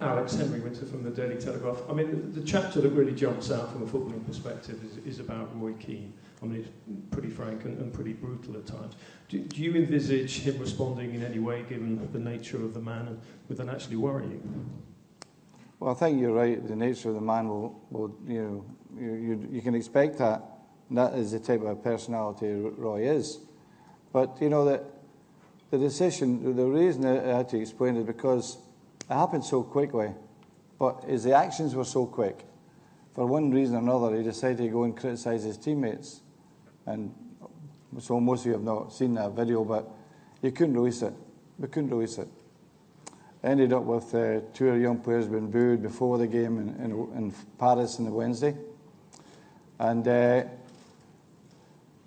Alex Winter from the Daily Telegraph. I mean, the chapter that really jumps out from a footballing perspective is about Roy Keane. I mean, it's pretty frank and pretty brutal at times. Do you envisage him responding in any way, given the nature of the man, and would that actually worry you? Well, I think you're right. The nature of the man will you can expect that. And that is the type of personality Roy is. But, you know, the decision, the reason I had to explain it because it happened so quickly, but the actions were so quick. For one reason or another, he decided to go and criticise his teammates. And so most of you have not seen that video, but you couldn't release it. We couldn't release it. Ended up with two of our young players being booed before the game in Paris on the Wednesday. And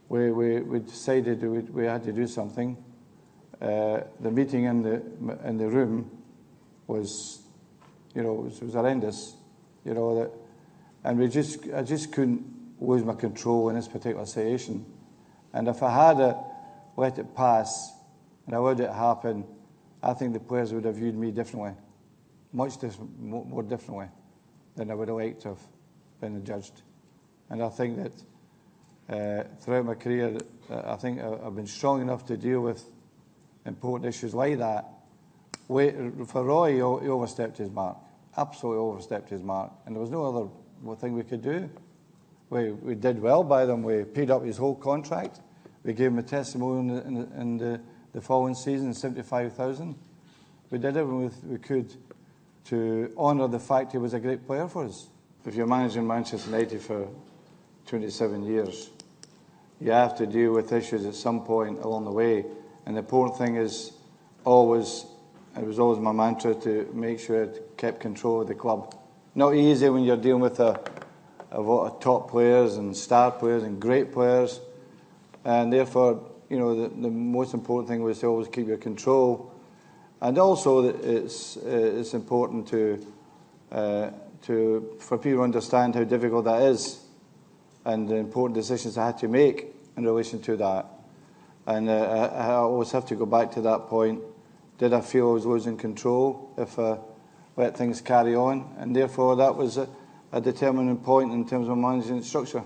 we decided we had to do something. The meeting in the room was, you know, it was horrendous, you know, and I just couldn't lose my control in this particular situation. And if I had let it pass and I allowed it happen, I think the players would have viewed me differently, more differently than I would have liked to have been judged. And I think that throughout my career, I think I've been strong enough to deal with important issues like that. For Roy, he overstepped his mark, absolutely overstepped his mark, and there was no other thing we could do. We did well by them. We paid up his whole contract. We gave him a testimonial in the following season, 75,000. We did everything we could to honour the fact he was a great player for us. If you're managing Manchester United for 27 years, you have to deal with issues at some point along the way. And the important thing is it was always my mantra to make sure I kept control of the club. Not easy when you're dealing with a lot of top players and star players and great players. And therefore, you know, the most important thing was to always keep your control. And also, it's important for people to understand how difficult that is and the important decisions I had to make in relation to that. And I always have to go back to that point. Did I feel I was losing control if I let things carry on? And therefore, that was a determining point in terms of management structure.